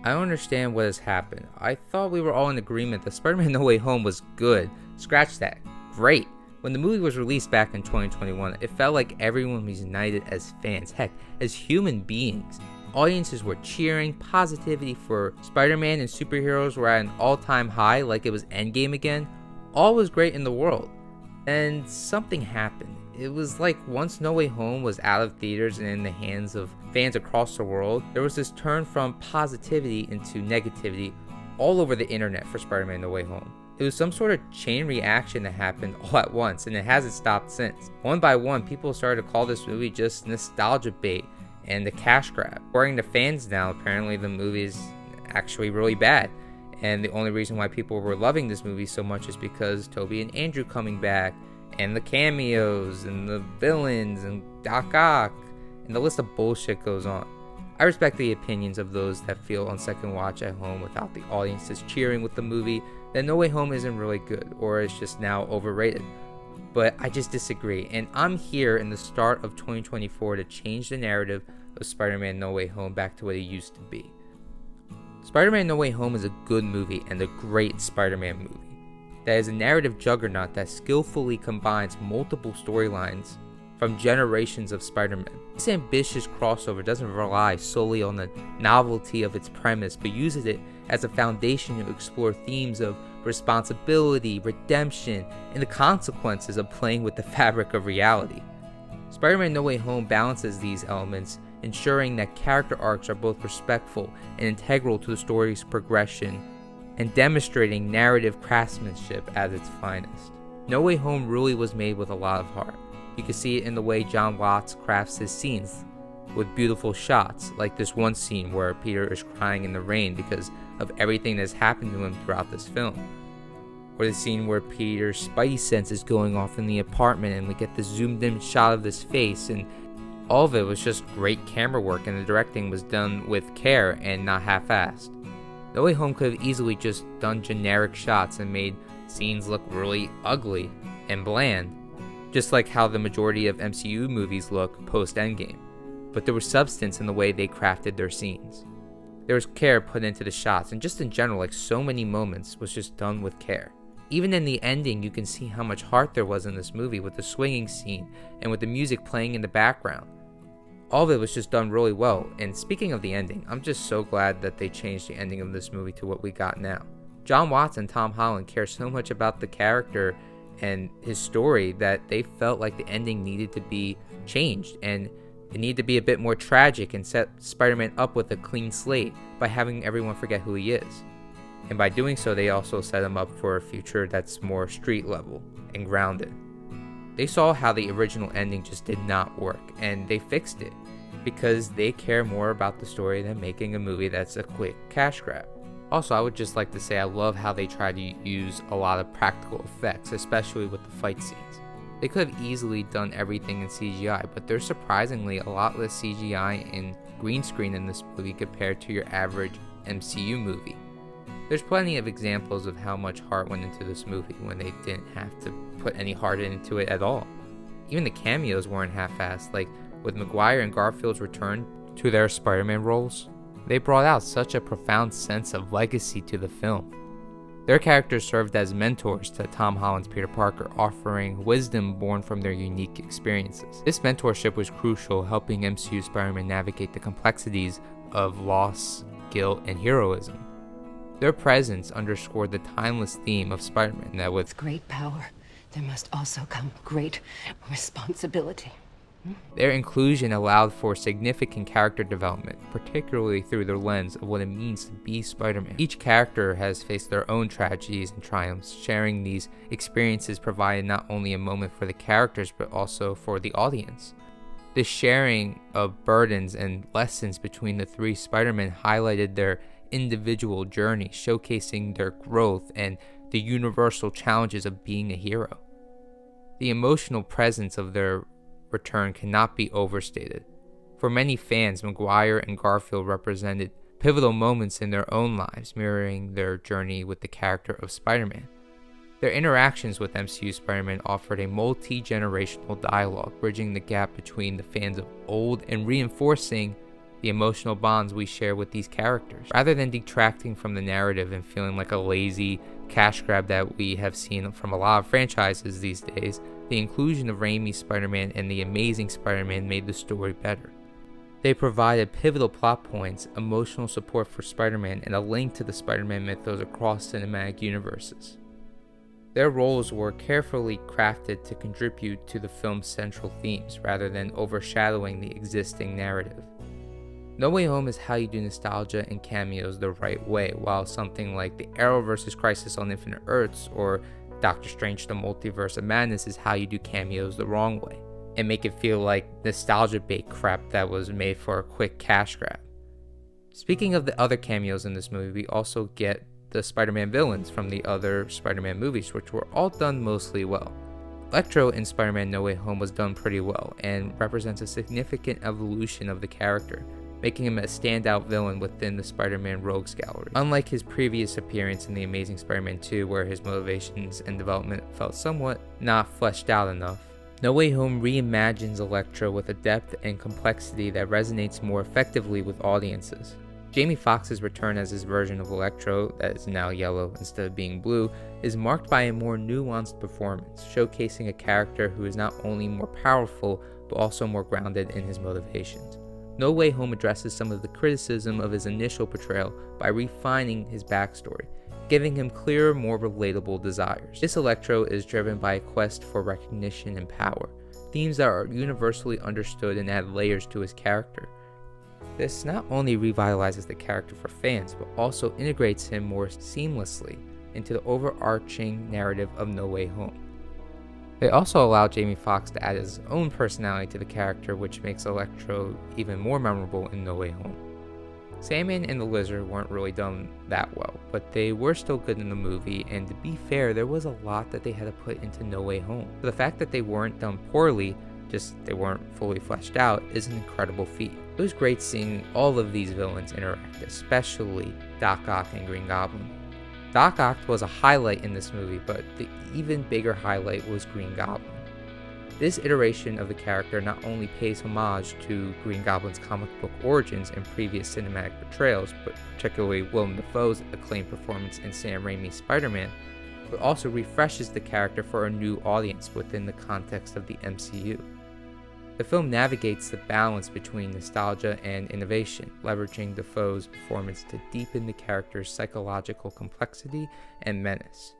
I don't understand what has happened. I thought we were all in agreement that Spider-Man No Way Home was good. Scratch that. Great. When the movie was released back in 2021, it felt like everyone was united as fans, heck, as human beings. Audiences were cheering, positivity for Spider-Man and superheroes were at an all-time high like it was Endgame again. All was great in the world. And something happened. It was like once No Way Home was out of theaters and in the hands of fans across the world, there was this turn from positivity into negativity all over the internet for Spider-Man No Way Home. It was some sort of chain reaction that happened all at once, and it hasn't stopped since. One by one, people started to call this movie just nostalgia bait and a cash grab. According to fans now, apparently the movie is actually really bad. And the only reason why people were loving this movie so much is because Toby and Andrew coming back, and the cameos, and the villains, and Doc Ock, and the list of bullshit goes on. I respect the opinions of those that feel on second watch at home without the audiences cheering with the movie that No Way Home isn't really good, or is just now overrated. But I just disagree, and I'm here in the start of 2024 to change the narrative of Spider-Man No Way Home back to what it used to be. Spider-Man No Way Home is a good movie and a great Spider-Man movie that is a narrative juggernaut that skillfully combines multiple storylines from generations of Spider-Man. This ambitious crossover doesn't rely solely on the novelty of its premise, but uses it as a foundation to explore themes of responsibility, redemption, and the consequences of playing with the fabric of reality. Spider-Man No Way Home balances these elements, ensuring that character arcs are both respectful and integral to the story's progression, and demonstrating narrative craftsmanship at its finest. No Way Home really was made with a lot of heart. You can see it in the way Jon Watts crafts his scenes, with beautiful shots, like this one scene where Peter is crying in the rain because of everything that's happened to him throughout this film. Or the scene where Peter's spidey sense is going off in the apartment and we get the zoomed in shot of his face, and all of it was just great camera work, and the directing was done with care and not half-assed. No Way Home could have easily just done generic shots and made scenes look really ugly and bland, just like how the majority of MCU movies look post-Endgame. But there was substance in the way they crafted their scenes. There was care put into the shots, and just in general, like so many moments, was just done with care. Even in the ending, you can see how much heart there was in this movie with the swinging scene and with the music playing in the background. All of it was just done really well. And speaking of the ending, I'm just so glad that they changed the ending of this movie to what we got now. Jon Watts and Tom Holland care so much about the character and his story that they felt like the ending needed to be changed, and it needed to be a bit more tragic and set Spider-Man up with a clean slate by having everyone forget who he is. And by doing so, they also set him up for a future that's more street level and grounded. They saw how the original ending just did not work, and they fixed it because they care more about the story than making a movie that's a quick cash grab. Also, I would just like to say I love how they try to use a lot of practical effects, especially with the fight scenes. They could have easily done everything in CGI, but there's surprisingly a lot less CGI and green screen in this movie compared to your average MCU movie. There's plenty of examples of how much heart went into this movie when they didn't have to put any heart into it at all. Even the cameos weren't half-assed, like with Maguire and Garfield's return to their Spider-Man roles. They brought out such a profound sense of legacy to the film. Their characters served as mentors to Tom Holland's Peter Parker, offering wisdom born from their unique experiences. This mentorship was crucial, helping MCU Spider-Man navigate the complexities of loss, guilt, and heroism. Their presence underscored the timeless theme of Spider-Man that with great power, there must also come great responsibility. Their inclusion allowed for significant character development, particularly through the lens of what it means to be Spider-Man. Each character has faced their own tragedies and triumphs. Sharing these experiences provided not only a moment for the characters, but also for the audience. The sharing of burdens and lessons between the three Spider-Men highlighted their individual journey, showcasing their growth and the universal challenges of being a hero. The emotional presence of their return cannot be overstated. For many fans, Maguire and Garfield represented pivotal moments in their own lives, mirroring their journey with the character of Spider-Man. Their interactions with MCU Spider-Man offered a multi-generational dialogue, bridging the gap between the fans of old and reinforcing the emotional bonds we share with these characters. Rather than detracting from the narrative and feeling like a lazy cash grab that we have seen from a lot of franchises these days, the inclusion of Raimi's Spider-Man and the Amazing Spider-Man made the story better. They provided pivotal plot points, emotional support for Spider-Man, and a link to the Spider-Man mythos across cinematic universes. Their roles were carefully crafted to contribute to the film's central themes, rather than overshadowing the existing narrative. No Way Home is how you do nostalgia and cameos the right way, while something like the Arrowverse's Crisis on Infinite Earths or Doctor Strange The Multiverse of Madness is how you do cameos the wrong way, and make it feel like nostalgia bait crap that was made for a quick cash grab. Speaking of the other cameos in this movie, we also get the Spider-Man villains from the other Spider-Man movies, which were all done mostly well. Electro in Spider-Man No Way Home was done pretty well, and represents a significant evolution of the character, making him a standout villain within the Spider-Man Rogues Gallery. Unlike his previous appearance in The Amazing Spider-Man 2, where his motivations and development felt somewhat not fleshed out enough, No Way Home reimagines Electro with a depth and complexity that resonates more effectively with audiences. Jamie Foxx's return as his version of Electro, that is now yellow instead of being blue, is marked by a more nuanced performance, showcasing a character who is not only more powerful, but also more grounded in his motivations. No Way Home addresses some of the criticism of his initial portrayal by refining his backstory, giving him clearer, more relatable desires. This Electro is driven by a quest for recognition and power, themes that are universally understood and add layers to his character. This not only revitalizes the character for fans, but also integrates him more seamlessly into the overarching narrative of No Way Home. They also allow Jamie Foxx to add his own personality to the character, which makes Electro even more memorable in No Way Home. Sandman and the Lizard weren't really done that well, but they were still good in the movie, and to be fair, there was a lot that they had to put into No Way Home. So the fact that they weren't done poorly, just they weren't fully fleshed out, is an incredible feat. It was great seeing all of these villains interact, especially Doc Ock and Green Goblin. Doc Ock was a highlight in this movie, but the even bigger highlight was Green Goblin. This iteration of the character not only pays homage to Green Goblin's comic book origins and previous cinematic portrayals, but particularly Willem Dafoe's acclaimed performance in Sam Raimi's Spider-Man, but also refreshes the character for a new audience within the context of the MCU. The film navigates the balance between nostalgia and innovation, leveraging Dafoe's performance to deepen the character's psychological complexity and menace.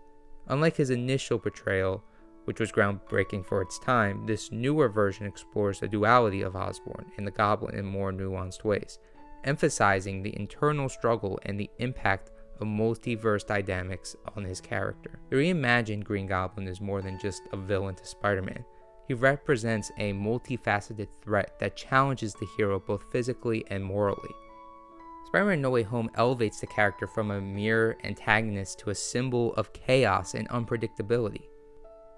Unlike his initial portrayal, which was groundbreaking for its time, this newer version explores the duality of Osborn and the Goblin in more nuanced ways, emphasizing the internal struggle and the impact of multiverse dynamics on his character. The reimagined Green Goblin is more than just a villain to Spider-Man. He represents a multifaceted threat that challenges the hero both physically and morally. Spider-Man No Way Home elevates the character from a mere antagonist to a symbol of chaos and unpredictability.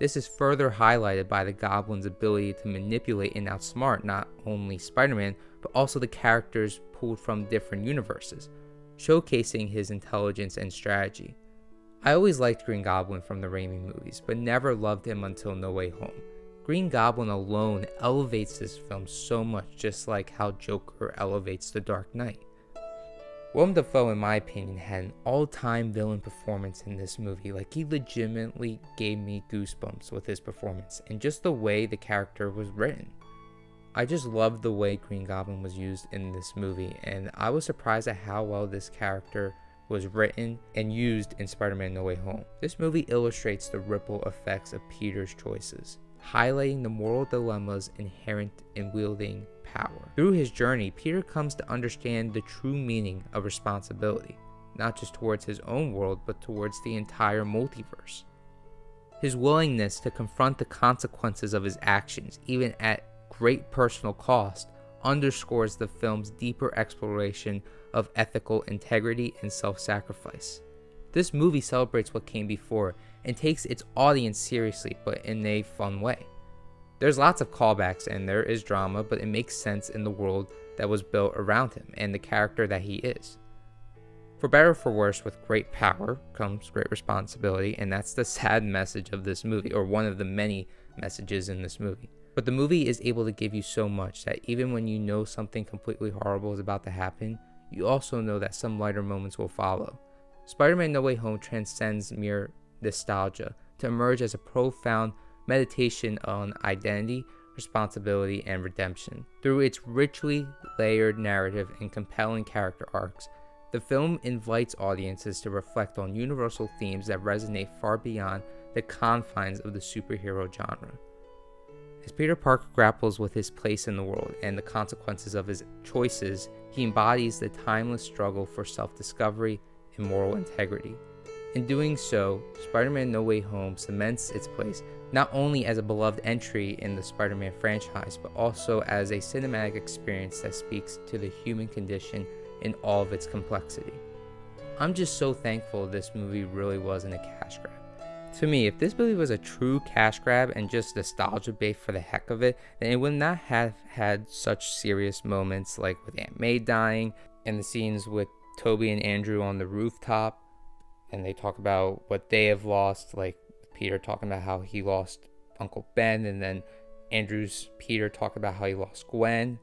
This is further highlighted by the Goblin's ability to manipulate and outsmart not only Spider-Man, but also the characters pulled from different universes, showcasing his intelligence and strategy. I always liked Green Goblin from the Raimi movies, but never loved him until No Way Home. Green Goblin alone elevates this film so much, just like how Joker elevates The Dark Knight. Willem Dafoe, in my opinion, had an all-time villain performance in this movie. Like, he legitimately gave me goosebumps with his performance, and just the way the character was written. I just loved the way Green Goblin was used in this movie, and I was surprised at how well this character was written and used in Spider-Man No Way Home. This movie illustrates the ripple effects of Peter's choices, highlighting the moral dilemmas inherent in wielding power. Through his journey, Peter comes to understand the true meaning of responsibility, not just towards his own world, but towards the entire multiverse. His willingness to confront the consequences of his actions, even at great personal cost, underscores the film's deeper exploration of ethical integrity and self-sacrifice. This movie celebrates what came before and takes its audience seriously, but in a fun way. There's lots of callbacks and there is drama, but it makes sense in the world that was built around him and the character that he is. For better or for worse, with great power comes great responsibility, and that's the sad message of this movie, or one of the many messages in this movie. But the movie is able to give you so much that even when you know something completely horrible is about to happen, you also know that some lighter moments will follow. Spider-Man No Way Home transcends mere nostalgia to emerge as a profound meditation on identity, responsibility, and redemption. Through its richly layered narrative and compelling character arcs, the film invites audiences to reflect on universal themes that resonate far beyond the confines of the superhero genre. As Peter Parker grapples with his place in the world and the consequences of his choices, he embodies the timeless struggle for self-discovery and moral integrity. In doing so, Spider-Man No Way Home cements its place not only as a beloved entry in the Spider-Man franchise, but also as a cinematic experience that speaks to the human condition in all of its complexity. I'm just so thankful this movie really wasn't a cash grab. To me, if this movie was a true cash grab and just nostalgia bait for the heck of it, then it would not have had such serious moments like with Aunt May dying and the scenes with Toby and Andrew on the rooftop, and they talk about what they have lost, like Peter talking about how he lost Uncle Ben, and then Andrew's Peter talking about how he lost Gwen.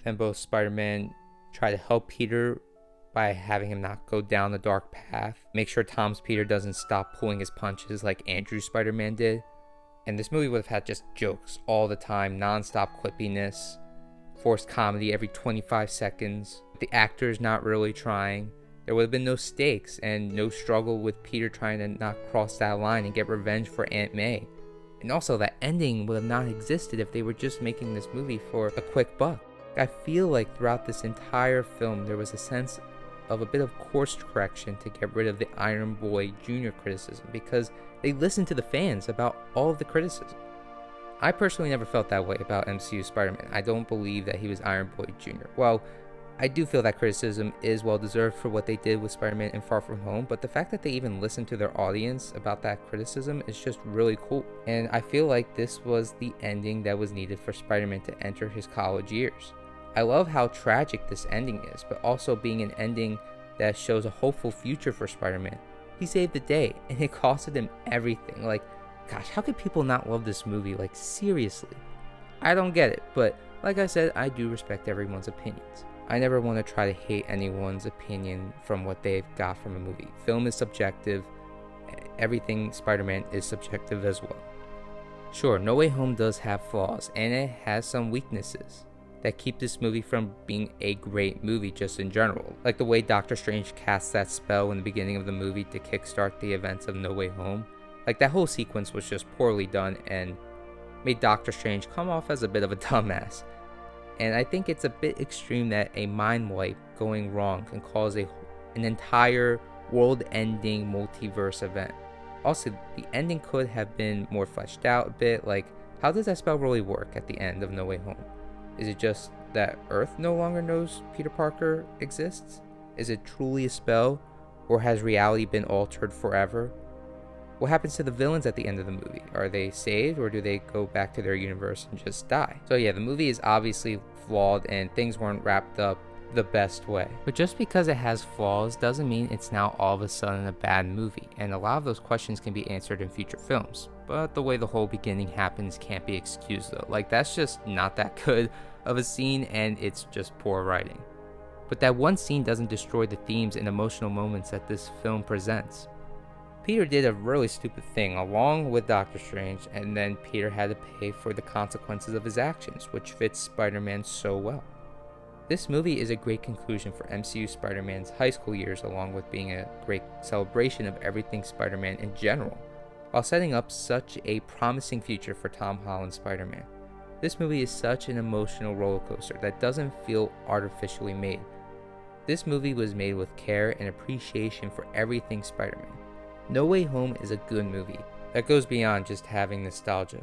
Then both Spider-Man try to help Peter by having him not go down the dark path, make sure Tom's Peter doesn't stop pulling his punches like Andrew's Spider-Man did. And this movie would have had just jokes all the time, non-stop quippiness, forced comedy every 25 seconds, the actors not really trying. There would have been no stakes and no struggle with Peter trying to not cross that line and get revenge for Aunt May. And also, that ending would have not existed if they were just making this movie for a quick buck. I feel like throughout this entire film there was a sense of a bit of course correction to get rid of the Iron Boy Jr. criticism, because they listened to the fans about all of the criticism. I personally never felt that way about MCU Spider-Man. I don't believe that he was Iron Boy Jr. Well, I do feel that criticism is well deserved for what they did with Spider-Man in Far From Home, but the fact that they even listened to their audience about that criticism is just really cool. And I feel like this was the ending that was needed for Spider-Man to enter his college years. I love how tragic this ending is, but also being an ending that shows a hopeful future for Spider-Man. He saved the day, and it costed him everything. Like, gosh, how could people not love this movie? Like, seriously. I don't get it, but like I said, I do respect everyone's opinions. I never want to try to hate anyone's opinion from what they've got from a movie. Film is subjective. Everything Spider-Man is subjective as well. Sure, No Way Home does have flaws, and it has some weaknesses that keep this movie from being a great movie just in general. Like the way Doctor Strange casts that spell in the beginning of the movie to kickstart the events of No Way Home. Like, that whole sequence was just poorly done and made Doctor Strange come off as a bit of a dumbass. And I think it's a bit extreme that a mind wipe going wrong can cause an entire world-ending multiverse event. Also, the ending could have been more fleshed out a bit. Like, how does that spell really work at the end of No Way Home? Is it just that Earth no longer knows Peter Parker exists? Is it truly a spell, or has reality been altered forever? What happens to the villains at the end of the movie? Are they saved, or do they go back to their universe and just die? So yeah, the movie is obviously flawed and things weren't wrapped up the best way. But just because it has flaws doesn't mean it's now all of a sudden a bad movie, and a lot of those questions can be answered in future films. But the way the whole beginning happens can't be excused though. Like, that's just not that good of a scene, and it's just poor writing. But that one scene doesn't destroy the themes and emotional moments that this film presents. Peter did a really stupid thing along with Doctor Strange, and then Peter had to pay for the consequences of his actions, which fits Spider-Man so well. This movie is a great conclusion for MCU Spider-Man's high school years, along with being a great celebration of everything Spider-Man in general, while setting up such a promising future for Tom Holland's Spider-Man. This movie is such an emotional roller coaster that doesn't feel artificially made. This movie was made with care and appreciation for everything Spider-Man. No Way Home is a good movie that goes beyond just having nostalgia.